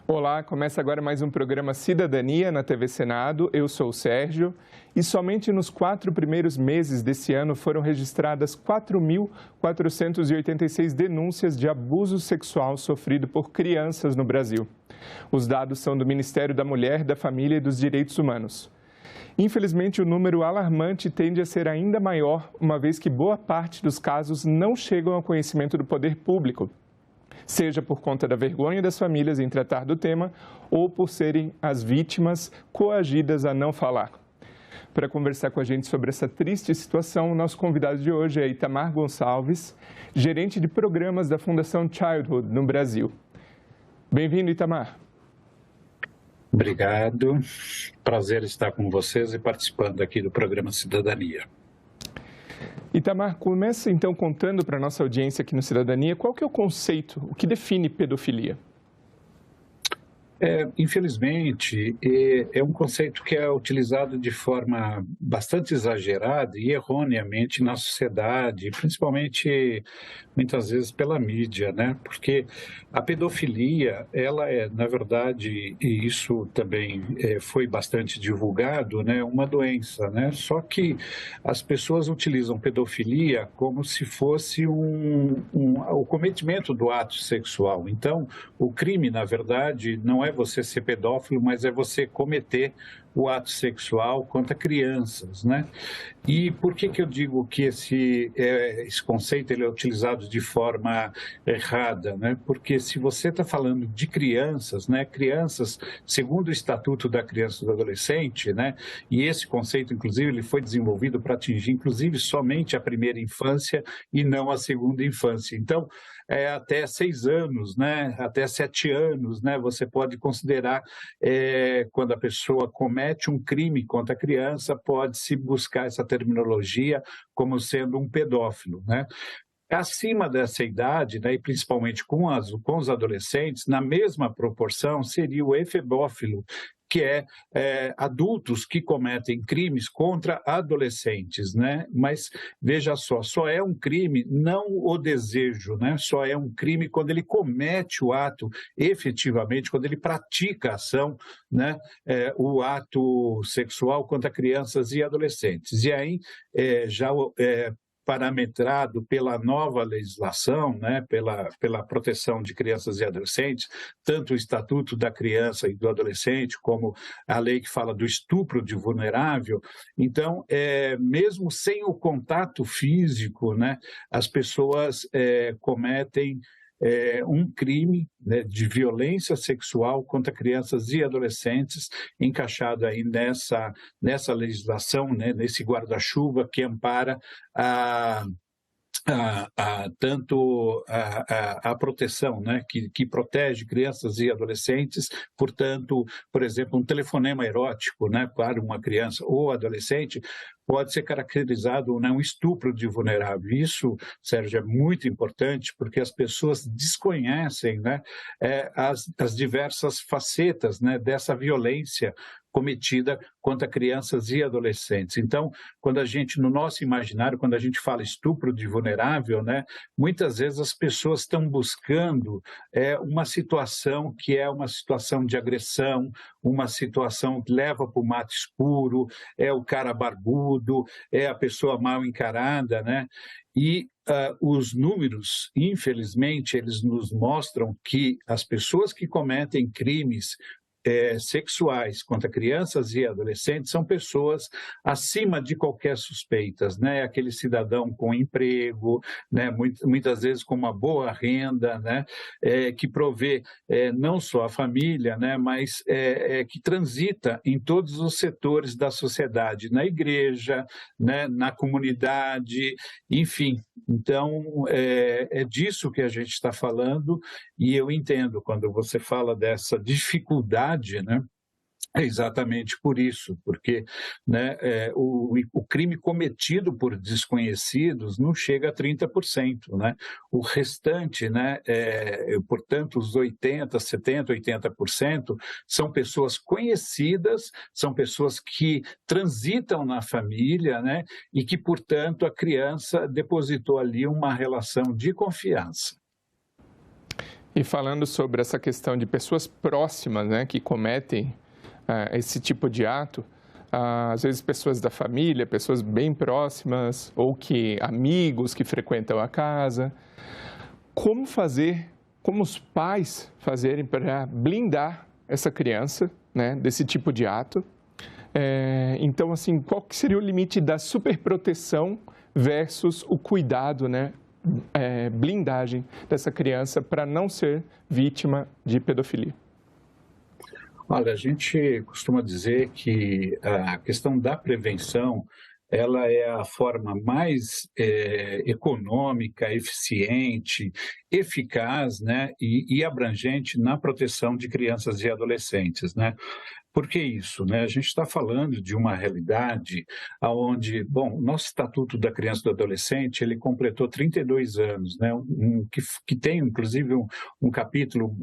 Olá, começa agora mais um programa Cidadania na TV Senado. Eu sou o Sérgio e somente nos 4 primeiros meses desse ano foram registradas 4.486 denúncias de abuso sexual sofrido por crianças no Brasil. Os dados são do Ministério da Mulher, da Família e dos Direitos Humanos. Infelizmente, o número alarmante tende a ser ainda maior, uma vez que boa parte dos casos não chegam ao conhecimento do poder público, seja por conta da vergonha das famílias em tratar do tema ou por serem as vítimas coagidas a não falar. Para conversar com a gente sobre essa triste situação, o nosso convidado de hoje é Itamar Gonçalves, gerente de programas da Fundação Childhood no Brasil. Bem-vindo, Itamar. Obrigado. Prazer estar com vocês e participando aqui do programa Cidadania. Itamar, começa então contando para a nossa audiência aqui no Cidadania qual que é o conceito, o que define pedofilia? Infelizmente, é um conceito que é utilizado de forma bastante exagerada e erroneamente na sociedade, principalmente muitas vezes pela mídia, né? Porque a pedofilia, ela é, na verdade, e isso também foi bastante divulgado, né? Uma doença, né? Só que as pessoas utilizam pedofilia como se fosse o cometimento do ato sexual. Então, o crime, na verdade, não é você ser pedófilo, mas é você cometer o ato sexual contra crianças, né? E por que eu digo que esse conceito ele é utilizado de forma errada, né? Porque se você está falando de crianças, né? Crianças, segundo o Estatuto da Criança e do Adolescente, né? E esse conceito, inclusive, ele foi desenvolvido para atingir, inclusive, somente a primeira infância e não a segunda infância. Então, até 6 anos, né? Até 7 anos, né? Você pode considerar quando a pessoa comete um crime contra a criança, pode-se buscar essa terminologia como sendo um pedófilo, né? Acima dessa idade, né, e principalmente com os adolescentes, na mesma proporção, seria o efebófilo, que é adultos que cometem crimes contra adolescentes, né? Mas, veja só é um crime não o desejo, né? Só é um crime quando ele comete o ato efetivamente, quando ele pratica a ação, né? O ato sexual contra crianças e adolescentes. E aí, parametrado pela nova legislação, né, pela proteção de crianças e adolescentes, tanto o Estatuto da Criança e do Adolescente, como a lei que fala do estupro de vulnerável. Então, mesmo sem o contato físico, né, as pessoas cometem um crime, né, de violência sexual contra crianças e adolescentes, encaixado aí nessa legislação, né, nesse guarda-chuva que ampara tanto a proteção, né, que protege crianças e adolescentes. Portanto, por exemplo, um telefonema erótico, né, para uma criança ou adolescente pode ser caracterizado, né, um estupro de vulnerável. Isso, Sérgio, é muito importante porque as pessoas desconhecem, né, as diversas facetas, né, dessa violência cometida contra crianças e adolescentes. Então, quando a gente, no nosso imaginário, quando a gente fala estupro de vulnerável, né, muitas vezes as pessoas estão buscando uma situação que é uma situação de agressão, uma situação que leva para o mato escuro, é o cara barbudo, é a pessoa mal encarada, né? E os números, infelizmente, eles nos mostram que as pessoas que cometem crimes sexuais contra crianças e adolescentes são pessoas acima de qualquer suspeitas, né? Aquele cidadão com emprego, né? Muitas vezes com uma boa renda, né? Que provê não só a família, né? Mas que transita em todos os setores da sociedade, na igreja, né? Na comunidade, enfim. Então, é disso que a gente está falando, e eu entendo quando você fala dessa dificuldade, né, É exatamente por isso, porque, né, o crime cometido por desconhecidos não chega a 30%, né? O restante, né, portanto, os 80, 70, 80% são pessoas conhecidas, são pessoas que transitam na família, né, e que, portanto, a criança depositou ali uma relação de confiança. E falando sobre essa questão de pessoas próximas, né, que cometem esse tipo de ato, às vezes pessoas da família, pessoas bem próximas, ou que amigos que frequentam a casa. Como fazer, como os pais fazerem para blindar essa criança, né, desse tipo de ato? Então, assim, qual que seria o limite da superproteção versus o cuidado, né, blindagem dessa criança para não ser vítima de pedofilia? Olha, a gente costuma dizer que a questão da prevenção, ela é a forma mais econômica, eficiente, eficaz, né, e abrangente na proteção de crianças e adolescentes, né? Por que isso, né? A gente está falando de uma realidade onde, bom, o nosso Estatuto da Criança e do Adolescente, ele completou 32 anos, né? Que tem, inclusive, um capítulo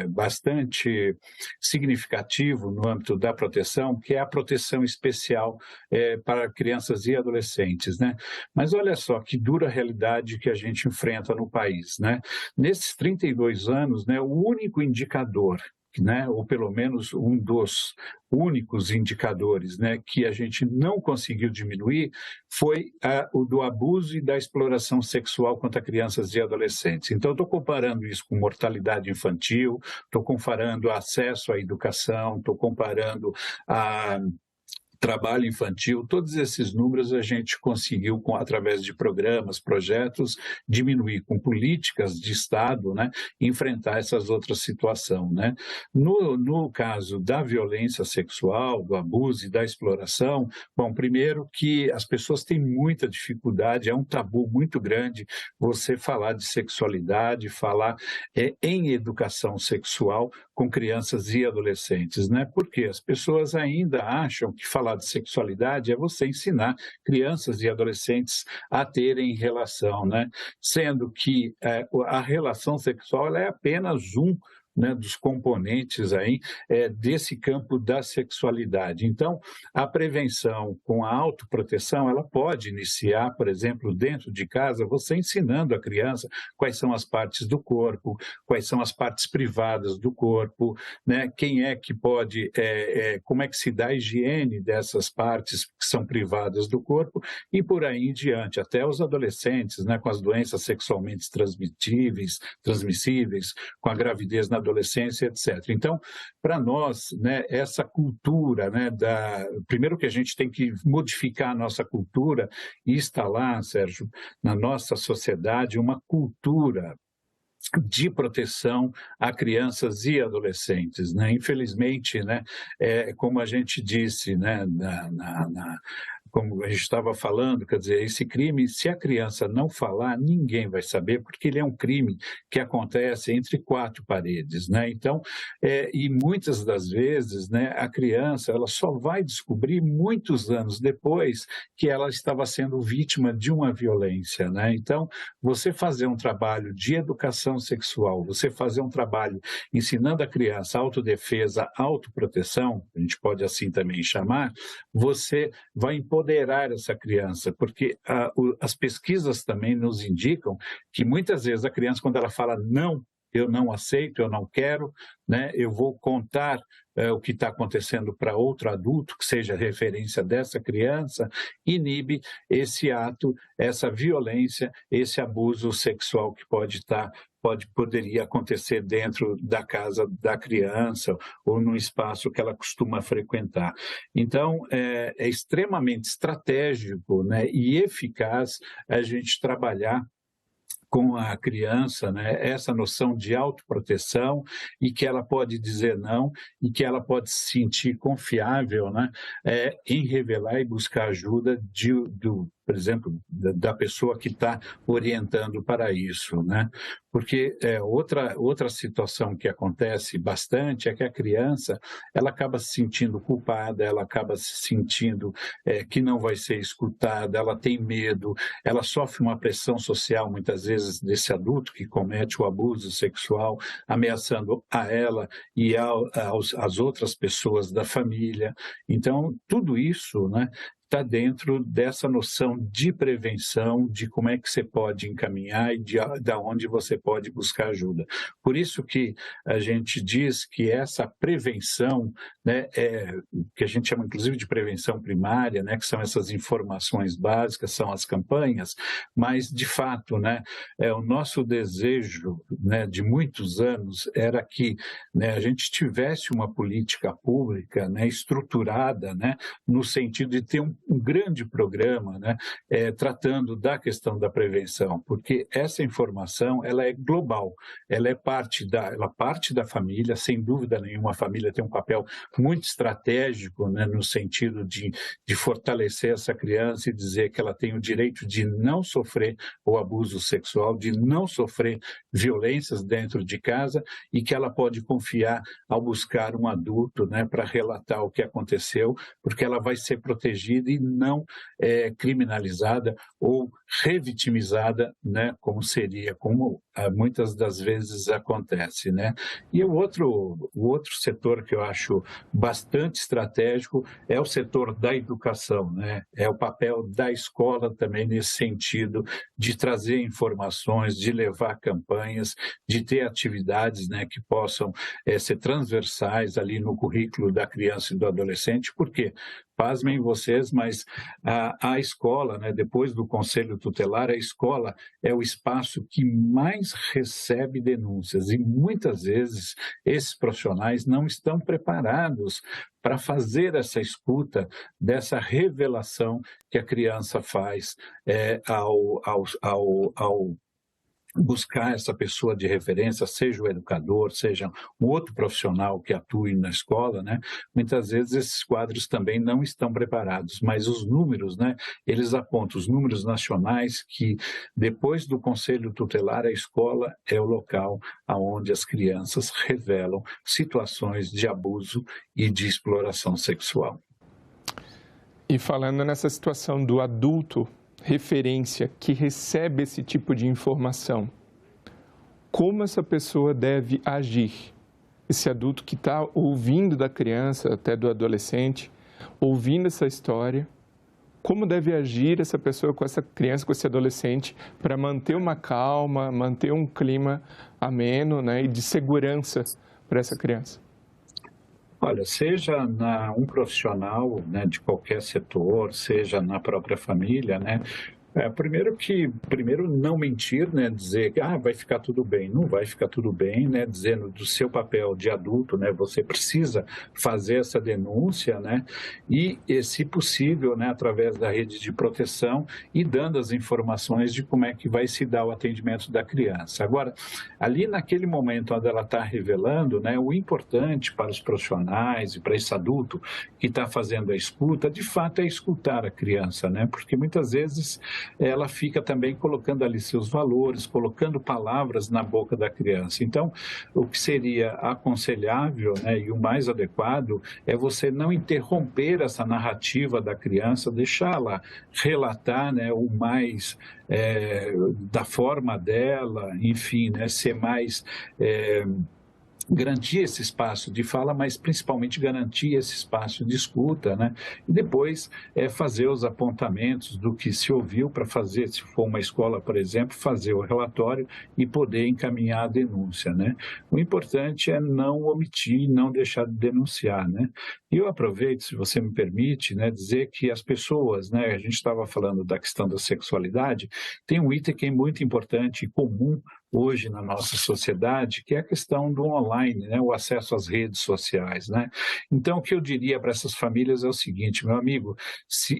bastante significativo no âmbito da proteção, que é a proteção especial para crianças e adolescentes, né? Mas olha só que dura realidade que a gente enfrenta no país, né? Nesses 32 anos, né, o único indicador, né, ou pelo menos um dos únicos indicadores, né, que a gente não conseguiu diminuir foi o do abuso e da exploração sexual contra crianças e adolescentes. Então, estou comparando isso com mortalidade infantil, estou comparando acesso à educação, estou comparando a trabalho infantil, todos esses números a gente conseguiu, através de programas, projetos, diminuir com políticas de Estado, né, enfrentar essas outras situações, né? No caso da violência sexual, do abuso e da exploração, bom, primeiro que as pessoas têm muita dificuldade, é um tabu muito grande você falar de sexualidade, falar em educação sexual com crianças e adolescentes, né? Porque as pessoas ainda acham que falar de sexualidade é você ensinar crianças e adolescentes a terem relação, né? Sendo que a relação sexual ela é apenas um, né, dos componentes aí desse campo da sexualidade. Então, a prevenção com a autoproteção, ela pode iniciar, por exemplo, dentro de casa, você ensinando a criança quais são as partes do corpo, quais são as partes privadas do corpo, né, quem é que pode, como é que se dá a higiene dessas partes que são privadas do corpo e por aí em diante, até os adolescentes, né, com as doenças sexualmente transmissíveis, com a gravidez na adolescência, etc. Então, para nós, né, essa cultura, né, primeiro que a gente tem que modificar a nossa cultura e instalar, Sérgio, na nossa sociedade uma cultura de proteção a crianças e adolescentes, né? Infelizmente, né, como a gente disse, né, como a gente estava falando, quer dizer, esse crime, se a criança não falar, ninguém vai saber, porque ele é um crime que acontece entre quatro paredes, né? Então, e muitas das vezes, né, a criança, ela só vai descobrir muitos anos depois que ela estava sendo vítima de uma violência, né? Então, você fazer um trabalho de educação sexual, você fazer um trabalho ensinando a criança autodefesa, autoproteção, a gente pode assim também chamar, você vai empoderar essa criança, porque as pesquisas também nos indicam que muitas vezes a criança, quando ela fala não, eu não aceito, eu não quero, né, eu vou contar o que está acontecendo para outro adulto, que seja referência dessa criança, inibe esse ato, essa violência, esse abuso sexual que poderia acontecer dentro da casa da criança ou no espaço que ela costuma frequentar. Então, é extremamente estratégico, né, e eficaz a gente trabalhar com a criança, né, essa noção de autoproteção e que ela pode dizer não e que ela pode se sentir confiável, né, em revelar e buscar ajuda por exemplo, da pessoa que está orientando para isso, né? Porque outra situação que acontece bastante é que a criança, ela acaba se sentindo culpada, ela acaba se sentindo que não vai ser escutada, ela tem medo, ela sofre uma pressão social, muitas vezes, desse adulto que comete o abuso sexual, ameaçando a ela e às outras pessoas da família. Então, tudo isso, né, está dentro dessa noção de prevenção, de como é que você pode encaminhar e de onde você pode buscar ajuda. Por isso que a gente diz que essa prevenção, né, que a gente chama inclusive de prevenção primária, né, que são essas informações básicas, são as campanhas, mas de fato, né, o nosso desejo, né, de muitos anos era que, né, a gente tivesse uma política pública, né, estruturada, né, no sentido de ter um grande programa, né, tratando da questão da prevenção, porque essa informação ela é global, ela parte da família, sem dúvida nenhuma. A família tem um papel muito estratégico, né, no sentido de fortalecer essa criança e dizer que ela tem o direito de não sofrer o abuso sexual, de não sofrer violências dentro de casa e que ela pode confiar ao buscar um adulto, né, para relatar o que aconteceu, porque ela vai ser protegida e não criminalizada ou revitimizada, né, como muitas das vezes acontece, né? E o outro setor que eu acho bastante estratégico é o setor da educação, né? É o papel da escola também nesse sentido de trazer informações, de levar campanhas, de ter atividades, né, que possam ser transversais ali no currículo da criança e do adolescente. Por quê? Pasmem vocês, mas a escola, né, depois do conselho tutelar, a escola é o espaço que mais recebe denúncias e muitas vezes esses profissionais não estão preparados para fazer essa escuta dessa revelação que a criança faz ao buscar essa pessoa de referência, seja o educador, seja um outro profissional que atue na escola, né? Muitas vezes esses quadros também não estão preparados, mas os números, né? Eles apontam os números nacionais que depois do conselho tutelar, a escola é o local onde as crianças revelam situações de abuso e de exploração sexual. E falando nessa situação do adulto referência que recebe esse tipo de informação, como essa pessoa deve agir? Esse adulto que está ouvindo da criança, até do adolescente, ouvindo essa história, como deve agir essa pessoa com essa criança, com esse adolescente, para manter uma calma, manter um clima ameno, né, e de segurança para essa criança? Olha, seja um profissional, né, de qualquer setor, seja na própria família, né, primeiro não mentir, né, dizer que vai ficar tudo bem, não vai ficar tudo bem, né, dizendo do seu papel de adulto, né, você precisa fazer essa denúncia, né, e se possível, né, através da rede de proteção e dando as informações de como é que vai se dar o atendimento da criança. Agora, ali naquele momento onde ela está revelando, né, o importante para os profissionais e para esse adulto que está fazendo a escuta, de fato é escutar a criança, né, porque muitas vezes ela fica também colocando ali seus valores, colocando palavras na boca da criança. Então, o que seria aconselhável, né, e o mais adequado é você não interromper essa narrativa da criança, deixá-la relatar, né, o mais da forma dela, enfim, né, ser mais... garantir esse espaço de fala, mas principalmente garantir esse espaço de escuta, né? E depois fazer os apontamentos do que se ouviu para fazer, se for uma escola, por exemplo, fazer o relatório e poder encaminhar a denúncia, né? O importante é não omitir, não deixar de denunciar, né? E eu aproveito, se você me permite, né, dizer que as pessoas, né, a gente estava falando da questão da sexualidade, tem um item que é muito importante e comum hoje na nossa sociedade, que é a questão do online, né, o acesso às redes sociais, né? Então, o que eu diria para essas famílias é o seguinte, meu amigo,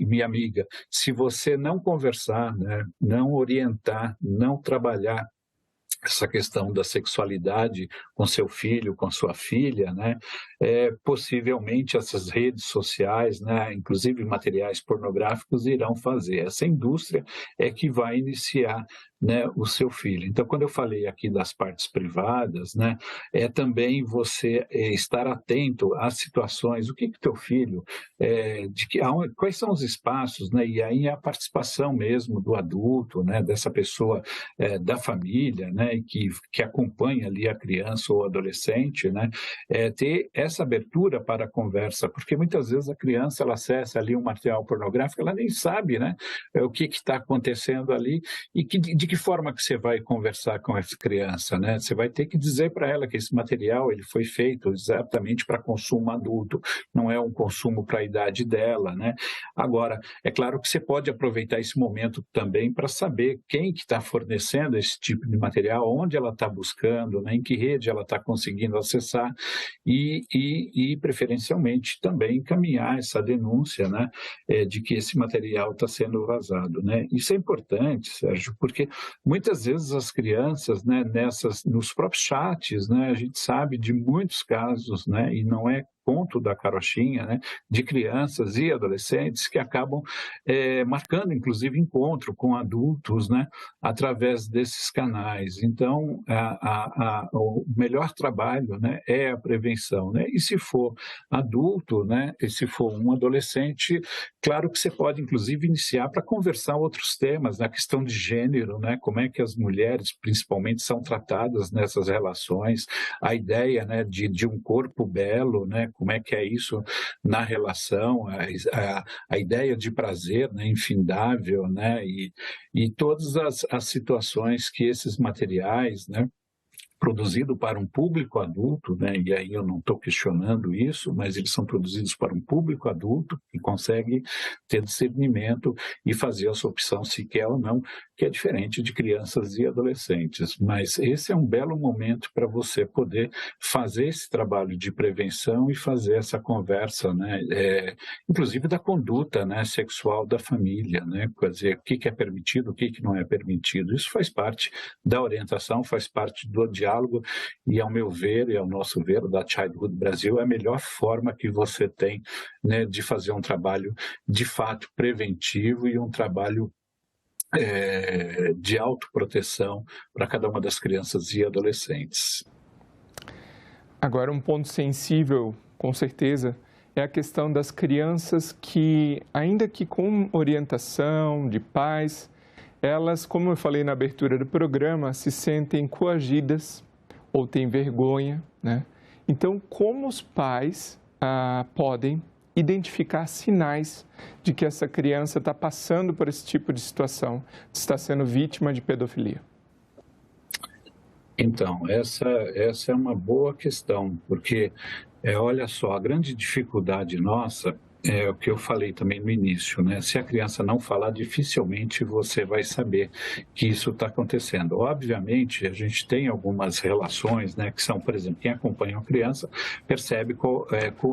minha amiga, se você não conversar, né, não orientar, não trabalhar essa questão da sexualidade com seu filho, com sua filha, né? Possivelmente essas redes sociais, né, inclusive materiais pornográficos, irão fazer. Essa indústria é que vai iniciar, né, o seu filho. Então, quando eu falei aqui das partes privadas, né, é também você estar atento às situações, o que que teu filho, quais são os espaços, né, e aí a participação mesmo do adulto, né, dessa pessoa, da família, né, que acompanha ali a criança ou adolescente, né, ter essa abertura para a conversa, porque muitas vezes a criança ela acessa ali um material pornográfico, ela nem sabe, né, o que está acontecendo ali e de que forma que você vai conversar com essa criança, né? Você vai ter que dizer para ela que esse material ele foi feito exatamente para consumo adulto, não é um consumo para a idade dela, né? Agora, é claro que você pode aproveitar esse momento também para saber quem que está fornecendo esse tipo de material, onde ela está buscando, né? Em que rede ela está conseguindo acessar e preferencialmente também encaminhar essa denúncia, né? De que esse material está sendo vazado, né? Isso é importante, Sérgio, porque muitas vezes as crianças, né, nos próprios chats, né, a gente sabe de muitos casos, né, e não é conto da carochinha, né, de crianças e adolescentes que acabam marcando, inclusive, encontro com adultos, né, através desses canais. Então, o melhor trabalho, né, é a prevenção, né, e se for adulto, né, e se for um adolescente, claro que você pode, inclusive, iniciar para conversar outros temas, na questão de gênero, né, como é que as mulheres, principalmente, são tratadas nessas relações, a ideia, né, de um corpo belo, né, como é que é isso na relação, a ideia de prazer, né, infindável, né, e todas as situações que esses materiais, né, produzido para um público adulto, né? E aí eu não estou questionando isso, mas eles são produzidos para um público adulto que consegue ter discernimento e fazer a sua opção se quer ou não, que é diferente de crianças e adolescentes. Mas esse é um belo momento para você poder fazer esse trabalho de prevenção e fazer essa conversa, né? Inclusive da conduta, né, sexual da família, né? Quer dizer, o que é permitido, o que não é permitido. Isso faz parte da orientação, faz parte do diálogo e, ao meu ver, e ao nosso ver, da Childhood Brasil, é a melhor forma que você tem, né, de fazer um trabalho de fato preventivo e um trabalho de autoproteção para cada uma das crianças e adolescentes. Agora, um ponto sensível, com certeza, é a questão das crianças que, ainda que com orientação de pais, elas, como eu falei na abertura do programa, se sentem coagidas ou têm vergonha, né? Então, como os pais podem identificar sinais de que essa criança está passando por esse tipo de situação, está sendo vítima de pedofilia? Então, essa é uma boa questão, porque, olha só, a grande dificuldade nossa é o que eu falei também no início, né? Se a criança não falar, dificilmente você vai saber que isso está acontecendo. Obviamente, a gente tem algumas relações, né? Que são, por exemplo, quem acompanha uma criança percebe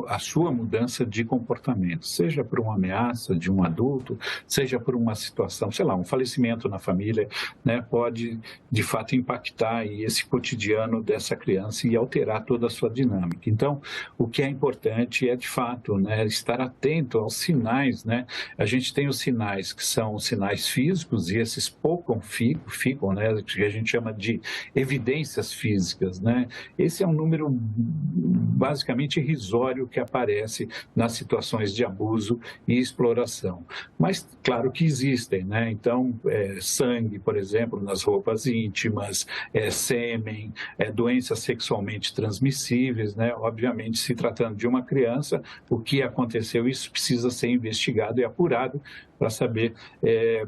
a sua mudança de comportamento, seja por uma ameaça de um adulto, seja por uma situação, sei lá, um falecimento na família, né? Pode, de fato, impactar aí esse cotidiano dessa criança e alterar toda a sua dinâmica. Então, o que é importante é, de fato, né, estar atento aos sinais, né? A gente tem os sinais que são os sinais físicos e esses poucos ficam, né? Que a gente chama de evidências físicas, né? Esse é um número basicamente irrisório que aparece nas situações de abuso e exploração. Mas, claro que existem, né? Então, sangue, por exemplo, nas roupas íntimas, sêmen, doenças sexualmente transmissíveis, né? Obviamente, se tratando de uma criança, o que aconteceu, isso precisa ser investigado e apurado para saber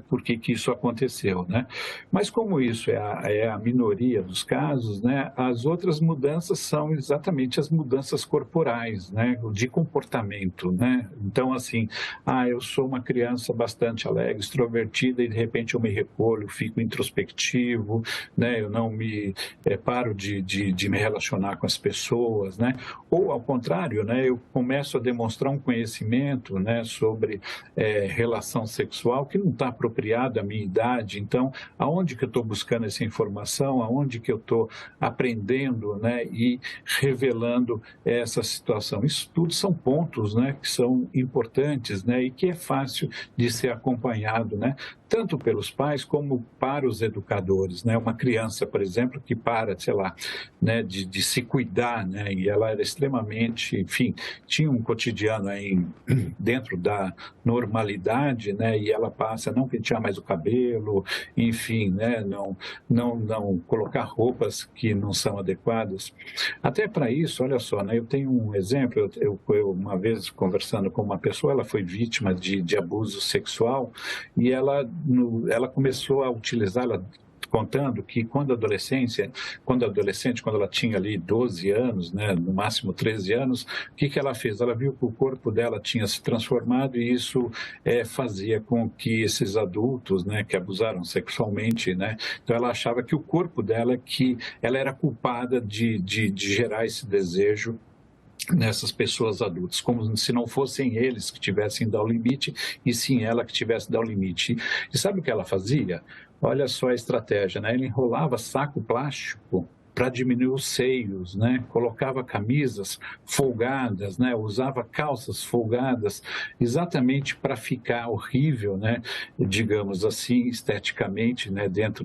por que isso aconteceu, né? Mas como isso é a minoria dos casos, né? As outras mudanças são exatamente as mudanças corporais, né? De comportamento, né? Então, assim, eu sou uma criança bastante alegre, extrovertida e de repente eu me recolho, fico introspectivo, né? Eu não me paro de me relacionar com as pessoas, né? Ou ao contrário, né? Eu começo a demonstrar um conhecimento conhecimento, né, sobre relação sexual que não está apropriado à minha idade. Então, aonde que eu estou buscando essa informação, aonde que eu estou aprendendo, né, e revelando essa situação. Isso tudo são pontos, né, que são importantes, né, e que é fácil de ser acompanhado, né, tanto pelos pais como para os educadores, né? Uma criança, por exemplo, que para, sei lá, né, de se cuidar, né, e ela era extremamente, enfim, tinha um cotidiano aí dentro da normalidade, né, e ela passa a não pentear mais o cabelo, enfim, né, não colocar roupas que não são adequadas. Até para isso, olha só, né, eu tenho um exemplo, eu uma vez conversando com uma pessoa, ela foi vítima de abuso sexual e ela começou a utilizar, ela contando que quando adolescente, quando ela tinha ali 12 anos, né, no máximo 13 anos, o que ela fez? Ela viu que o corpo dela tinha se transformado e isso fazia com que esses adultos, né, que abusaram sexualmente, né, então ela achava que o corpo dela, que ela era culpada de gerar esse desejo nessas pessoas adultas, como se não fossem eles que tivessem dado o limite, e sim ela que tivesse dado o limite. E sabe o que ela fazia? Olha só a estratégia, né? Ela enrolava saco plástico para diminuir os seios, né? Colocava camisas folgadas, né? Usava calças folgadas, exatamente para ficar horrível, né? Digamos assim, esteticamente, né? Dentro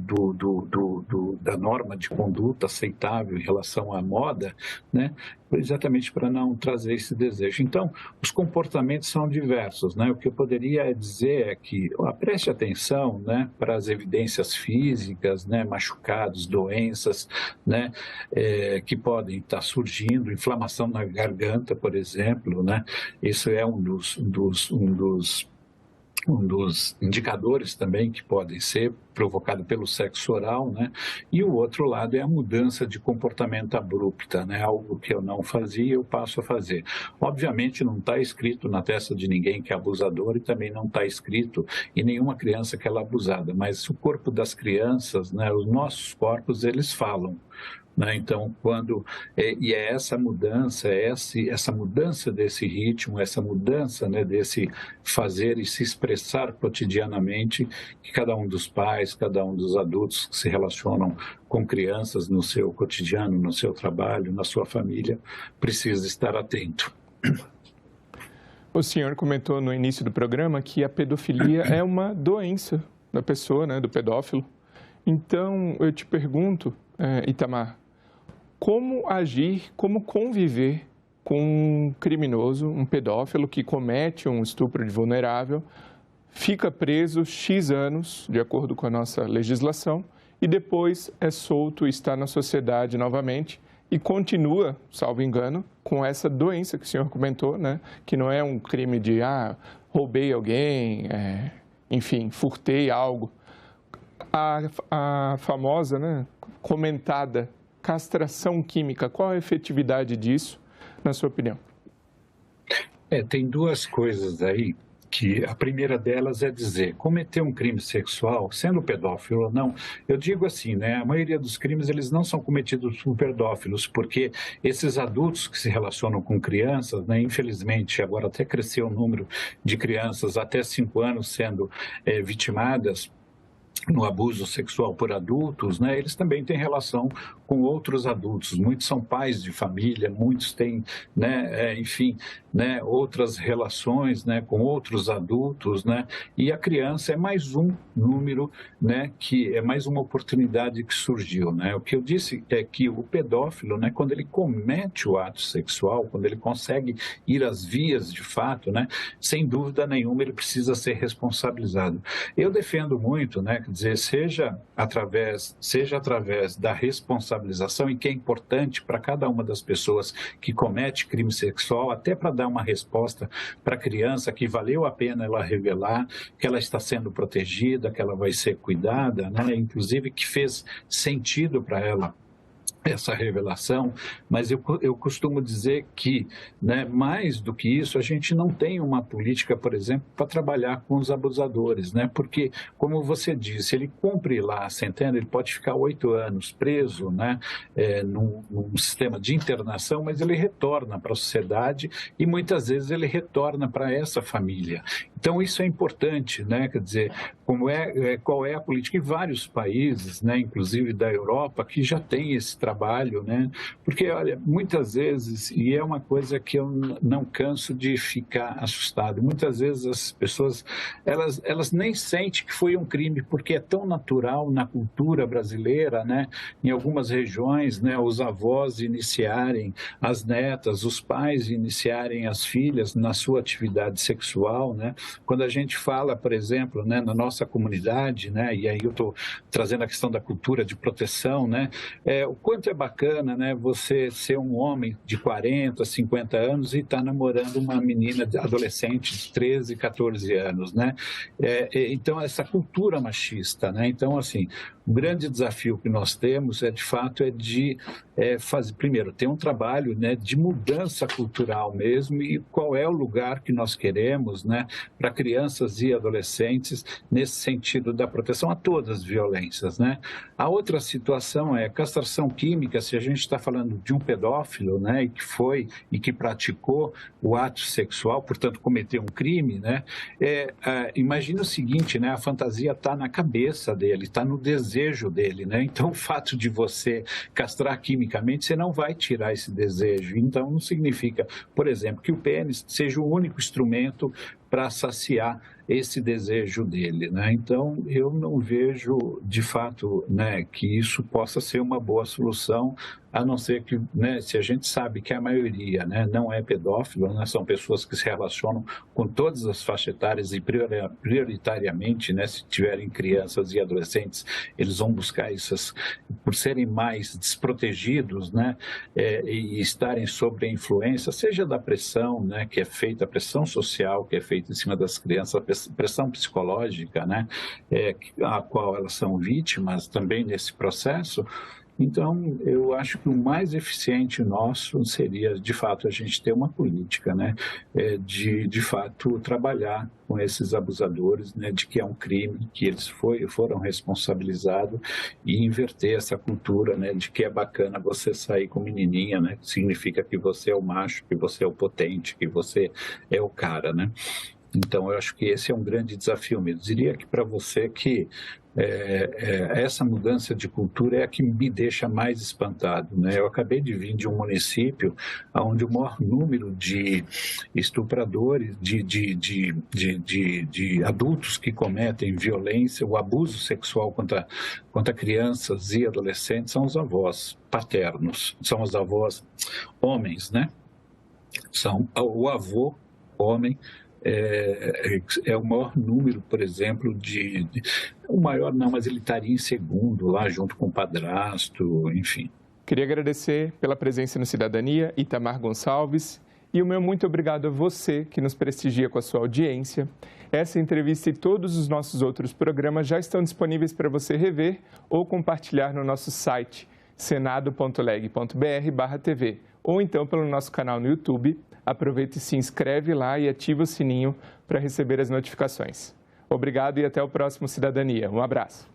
da norma de conduta aceitável em relação à moda, né? Exatamente para não trazer esse desejo. Então, os comportamentos são diversos, né? O que eu poderia dizer é que preste atenção, né, para as evidências físicas, né, machucados, doenças, né, que podem estar surgindo, inflamação na garganta, por exemplo, né? Isso é um dos indicadores também que podem ser provocado pelo sexo oral, né? E o outro lado é a mudança de comportamento abrupta, né? Algo que eu não fazia, eu passo a fazer. Obviamente não está escrito na testa de ninguém que é abusador e também não está escrito em nenhuma criança que ela é abusada, mas o corpo das crianças, né? Os nossos corpos, eles falam. Então, e é essa mudança, essa mudança desse ritmo, essa mudança, né, desse fazer e se expressar cotidianamente, que cada um dos pais, cada um dos adultos que se relacionam com crianças no seu cotidiano, no seu trabalho, na sua família, precisa estar atento. O senhor comentou no início do programa que a pedofilia é uma doença da pessoa, né, do pedófilo. Então, eu te pergunto, Itamar, como agir, como conviver com um criminoso, um pedófilo que comete um estupro de vulnerável, fica preso X anos, de acordo com a nossa legislação, e depois é solto e está na sociedade novamente e continua, salvo engano, com essa doença que o senhor comentou, né? Que não é um crime de, roubei alguém, enfim, furtei algo. A famosa, né, comentada castração química, qual a efetividade disso, na sua opinião? Tem duas coisas aí, que a primeira delas é dizer, cometer um crime sexual, sendo pedófilo ou não, eu digo assim, né, a maioria dos crimes, eles não são cometidos por pedófilos, porque esses adultos que se relacionam com crianças, né, infelizmente, agora até cresceu o número de crianças até 5 anos sendo vitimadas no abuso sexual por adultos, né, eles também têm relação com outros adultos. Muitos são pais de família, muitos têm, né, enfim, né, outras relações, né, com outros adultos, né, e a criança é mais um número, né, que é mais uma oportunidade que surgiu, né. O que eu disse é que o pedófilo, né, quando ele comete o ato sexual, quando ele consegue ir às vias de fato, né, sem dúvida nenhuma ele precisa ser responsabilizado. Eu defendo muito, né, quer dizer, seja através da responsabilização, e que é importante para cada uma das pessoas que comete crime sexual, até para dar uma resposta para a criança que valeu a pena ela revelar, que ela está sendo protegida, que ela vai ser cuidada, né? Inclusive que fez sentido para ela essa revelação, mas eu costumo dizer que, né, mais do que isso, a gente não tem uma política, por exemplo, para trabalhar com os abusadores, né? Porque, como você disse, ele cumpre lá a sentença, ele pode ficar 8 anos preso, né, num sistema de internação, mas ele retorna para a sociedade e muitas vezes ele retorna para essa família. Então, isso é importante, né? Quer dizer, qual é a política em vários países, né, inclusive da Europa, que já tem esse trabalho, né? Porque, olha, muitas vezes, e é uma coisa que eu não canso de ficar assustado, muitas vezes as pessoas, elas nem sentem que foi um crime, porque é tão natural na cultura brasileira, né? Em algumas regiões, né, os avós iniciarem as netas, os pais iniciarem as filhas na sua atividade sexual, né? Quando a gente fala, por exemplo, né, na nossa comunidade, né, e aí eu estou trazendo a questão da cultura de proteção, né, o quanto é bacana, né, você ser um homem de 40, 50 anos e estar namorando uma menina adolescente de 13, 14 anos, né? Então, essa cultura machista, né? Então, assim, o grande desafio que nós temos de fato, de fazer, primeiro, ter um trabalho, né, de mudança cultural mesmo e qual é o lugar que nós queremos, né, para crianças e adolescentes nesse sentido da proteção a todas as violências, né? A outra situação é a castração química, se a gente está falando de um pedófilo, né, e que praticou o ato sexual, portanto, cometeu um crime, né? Imagina o seguinte, né, a fantasia está na cabeça dele, está no desejo dele, né? Então, o fato de você castrar quimicamente, você não vai tirar esse desejo. Então, não significa, por exemplo, que o pênis seja o único instrumento para saciar esse desejo dele, né? Então, eu não vejo, de fato, né, que isso possa ser uma boa solução, a não ser que, né, se a gente sabe que a maioria, né, não é pedófilo, né, são pessoas que se relacionam com todas as faixas etárias e prioritariamente, né, se tiverem crianças e adolescentes, eles vão buscar essas, por serem mais desprotegidos, né, e estarem sob a influência, seja da pressão, né, que é feita, a pressão social que é feita em cima das crianças, pressão psicológica, né, a qual elas são vítimas também nesse processo. Então, eu acho que o mais eficiente nosso seria, de fato, a gente ter uma política, né, de fato, trabalhar com esses abusadores, né, de que é um crime, que eles foram responsabilizados e inverter essa cultura, né, de que é bacana você sair com menininha, né, que significa que você é o macho, que você é o potente, que você é o cara, né. Então, eu acho que esse é um grande desafio mesmo. Eu diria que para você que essa mudança de cultura é a que me deixa mais espantado, né? Eu acabei de vir de um município onde o maior número de estupradores, de adultos que cometem violência, o abuso sexual contra crianças e adolescentes são os avós paternos, são os avós homens, são o avô homem. É o maior número, por exemplo, o maior não, mas ele estaria em segundo lá junto com o padrasto, enfim. Queria agradecer pela presença no Cidadania, Itamar Gonçalves, e o meu muito obrigado a você que nos prestigia com a sua audiência. Essa entrevista e todos os nossos outros programas já estão disponíveis para você rever ou compartilhar no nosso site senado.leg.br/tv ou então pelo nosso canal no YouTube. Aproveite e se inscreve lá e ativa o sininho para receber as notificações. Obrigado e até o próximo Cidadania. Um abraço.